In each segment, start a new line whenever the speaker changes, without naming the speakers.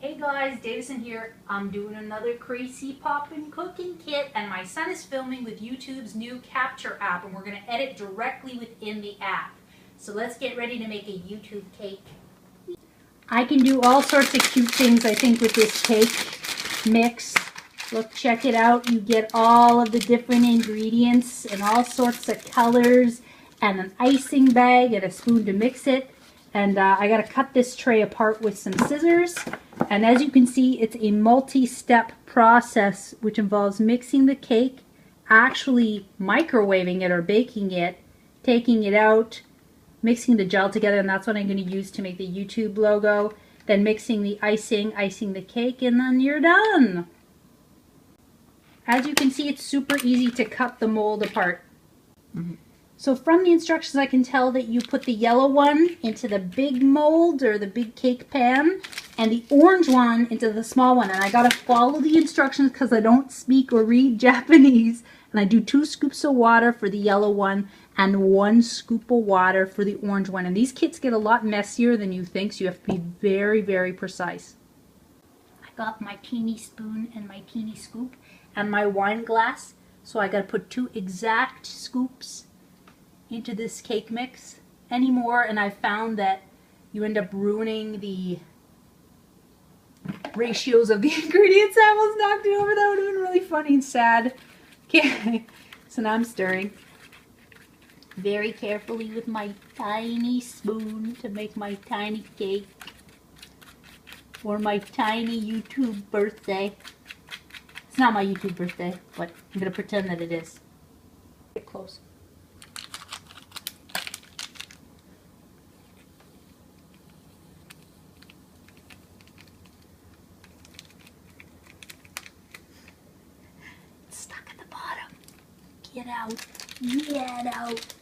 Hey guys, Davison here. I'm doing another Kracie Poppin' cooking kit, and my son is filming with YouTube's new Capture app, and we're going to edit directly within the app. So let's get ready to make a YouTube cake. I can do all sorts of cute things, I think, with this cake mix. Look, check it out. You get all of the different ingredients and all sorts of colors, and an icing bag and a spoon to mix it. And I got to cut this tray apart with some scissors. And as you can see, it's a multi-step process which involves mixing the cake, actually microwaving it or baking it, taking it out, mixing the gel together, and that's what I'm going to use to make the YouTube logo, then mixing the icing, icing the cake, and then you're done. As you can see, it's super easy to cut the mold apart. So from the instructions, I can tell that you put the yellow one into the big mold or the big cake pan, and the orange one into the small one. And I gotta follow the instructions because I don't speak or read Japanese. And I do 2 scoops of water for the yellow one and 1 scoop of water for the orange one. And these kits get a lot messier than you think, so you have to be very, very precise. I got my teeny spoon and my teeny scoop and my wine glass. So I gotta put 2 exact scoops into this cake mix anymore, and I found that you end up ruining the ratios of the ingredients. I almost knocked it over. That would have been really funny and sad. Okay, so now I'm stirring very carefully with my tiny spoon to make my tiny cake for my tiny YouTube birthday. It's not my YouTube birthday, but I'm gonna pretend that it is. Get close. Get out. Get out.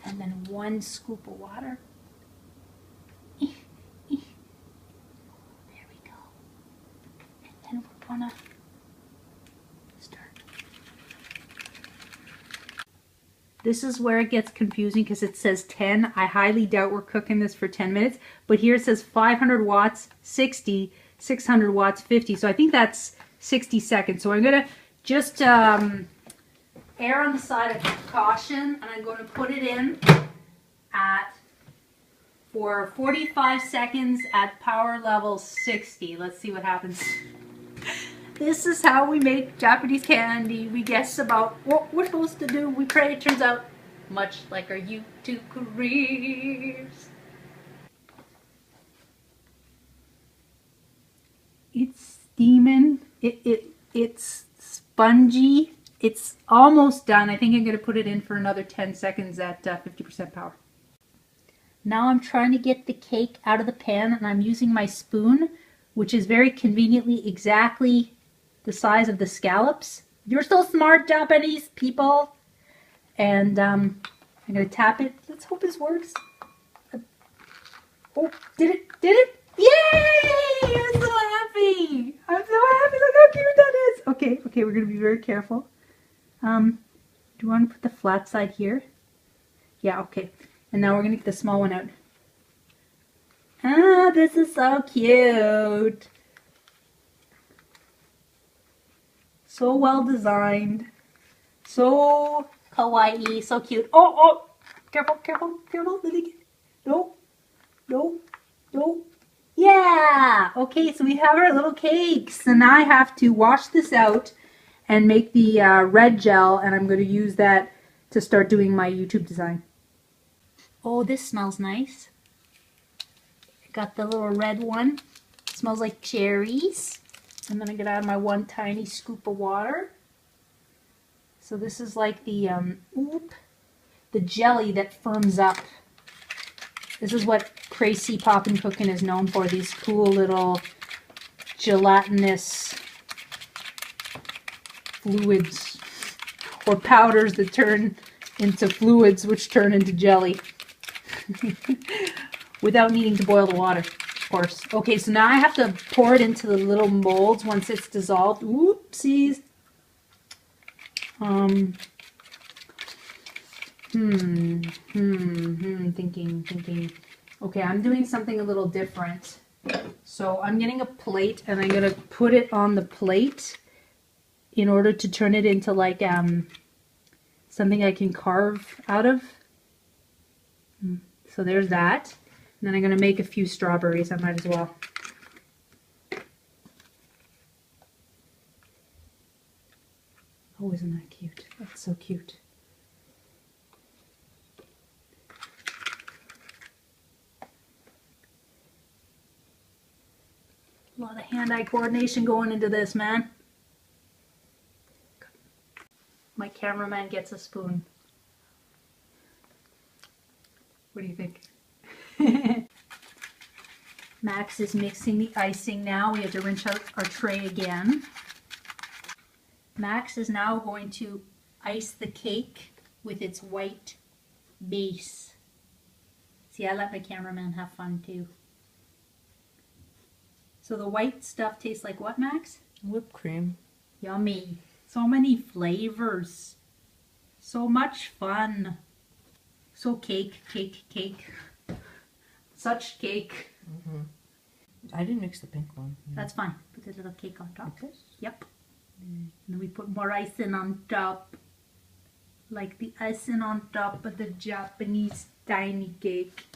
And then 1 scoop of water. There we go. And then we're gonna start. This is where it gets confusing because it says 10. I highly doubt we're cooking this for 10 minutes. But here it says 500 watts, 60, 600 watts, 50. So I think that's 60 seconds. So I'm going to just err on the side of caution, and I'm going to put it in for 45 seconds at power level 60. Let's see what happens. This is how we make Japanese candy. We guess about what we're supposed to do. We pray it turns out much like our YouTube careers. It's steaming. It's spongy. It's almost done. I think I'm going to put it in for another 10 seconds at 50% power. Now I'm trying to get the cake out of the pan, and I'm using my spoon, which is very conveniently exactly the size of the scallops. You're so smart, Japanese people. And I'm going to tap it. Let's hope this works. Oh, did it? Did it? Yay! I'm so happy! I'm so happy! Look how cute that is! Okay, we're going to be very careful. Do you want to put the flat side here? Yeah, okay. And now we're going to get the small one out. Ah, this is so cute! So well designed. So kawaii, so cute. Oh! Careful, careful, careful. Let me get... No. Yeah! Okay, so we have our little cakes. And now I have to wash this out and make the red gel, and I'm going to use that to start doing my YouTube design. Oh, this smells nice. Got the little red one. It smells like cherries. And then I get out my 1 tiny scoop of water. So this is like the jelly that firms up. This is what Kracie Poppin' Cooking is known for, these cool little gelatinous fluids or powders that turn into fluids which turn into jelly without needing to boil the water, of course. Okay, so now I have to pour it into the little molds once it's dissolved. Oopsies. Thinking. Okay, I'm doing something a little different. So I'm getting a plate and I'm gonna put it on the plate in order to turn it into like something I can carve out of. So there's that. And then I'm gonna make a few strawberries. I might as well. Oh, isn't that cute? That's so cute. A lot of hand-eye coordination going into this, man. My cameraman gets a spoon. What do you think? Max is mixing the icing now. We have to rinse out our tray again. Max is now going to ice the cake with its white base. See, I let my cameraman have fun too. So the white stuff tastes like what, Max?
Whipped cream.
Yummy. So many flavors. So much fun. So cake. Such cake.
Mm-hmm. I didn't mix the pink one.
That's fine. Put a little cake on top.
Okay.
Yep. And then we put more icing on top. Like the icing on top of the Japanese tiny cake.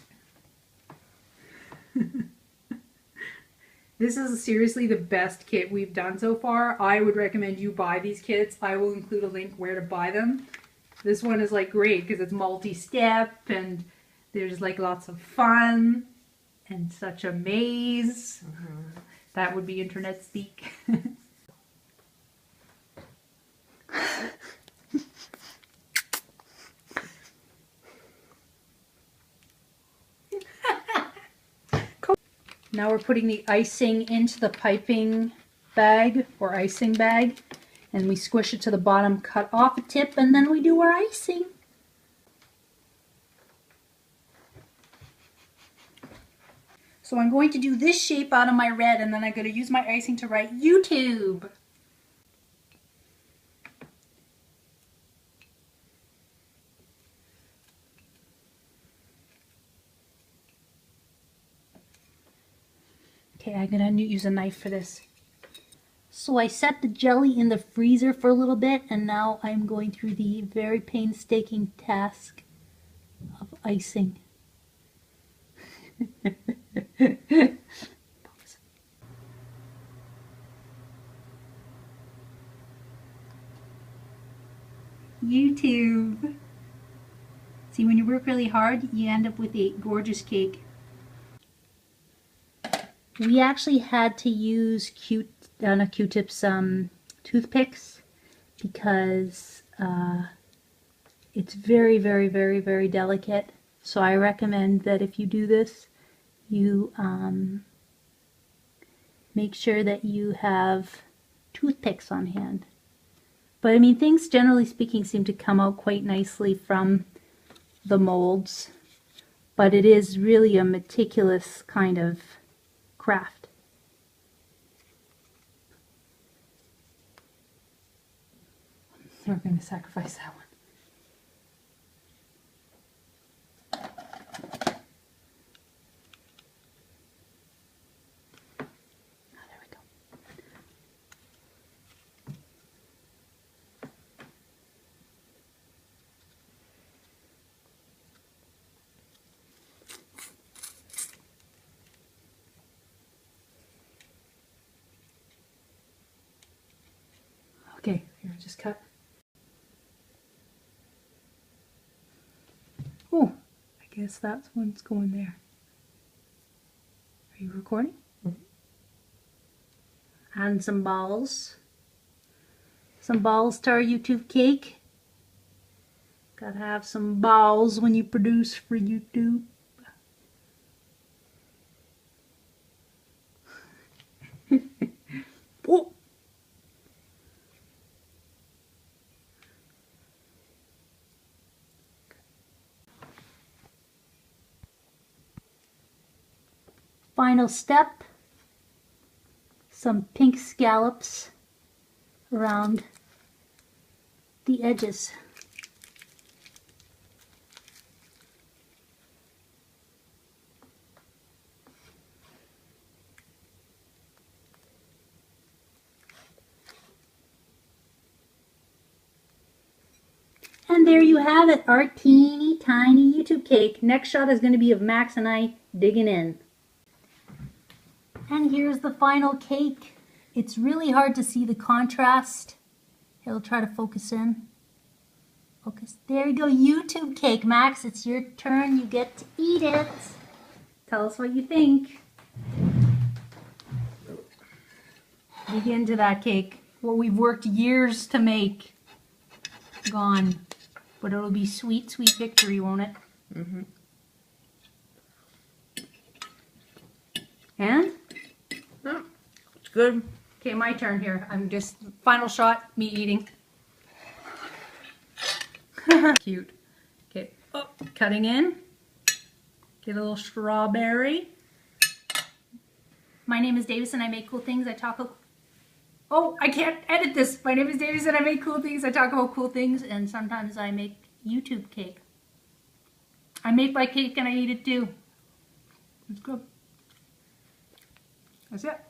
This is seriously the best kit we've done so far. I would recommend you buy these kits. I will include a link where to buy them. This one is like great because it's multi-step and there's like lots of fun and such a maze.
Mm-hmm.
That would be internet speak. Now we're putting the icing into the piping bag or icing bag, and we squish it to the bottom, cut off a tip, and then we do our icing. So I'm going to do this shape out of my red, and then I'm going to use my icing to write YouTube. Okay, I'm going to use a knife for this. So I set the jelly in the freezer for a little bit, and now I'm going through the very painstaking task of icing. YouTube. See, when you work really hard, you end up with a gorgeous cake. We actually had to use Q-tips, toothpicks, because it's very, very, very, very delicate. So I recommend that if you do this, you make sure that you have toothpicks on hand. But I mean, things generally speaking seem to come out quite nicely from the molds, but it is really a meticulous kind of craft. We're going to sacrifice that one. Oh, there we go. Okay, here, just cut. Oh, I guess that's what's going there. Are you recording?
Mm-hmm.
And some balls. Some balls to our YouTube cake. Gotta have some balls when you produce for YouTube. Oh! Final step, some pink scallops around the edges. there you have it, our teeny tiny YouTube cake. Next shot is going to be of Max and I digging in. And here's the final cake. It's really hard to see the contrast. He'll try to focus in. Focus. There you go, YouTube cake. Max, it's your turn. You get to eat it. Tell us what you think. Dig into that cake. What we've worked years to make. Gone. But it'll be sweet, sweet victory, won't it?
Mm-hmm.
And?
Oh, it's good.
Okay, my turn here. I'm just, final shot, me eating. Cute. Okay, oh, cutting in. Get a little strawberry. My name is Davis and I make cool things. I talk. Oh, I can't edit this. My name is Davis and I make cool things. I talk about cool things and sometimes I make YouTube cake. I make my cake and I eat it too. It's good. That's it.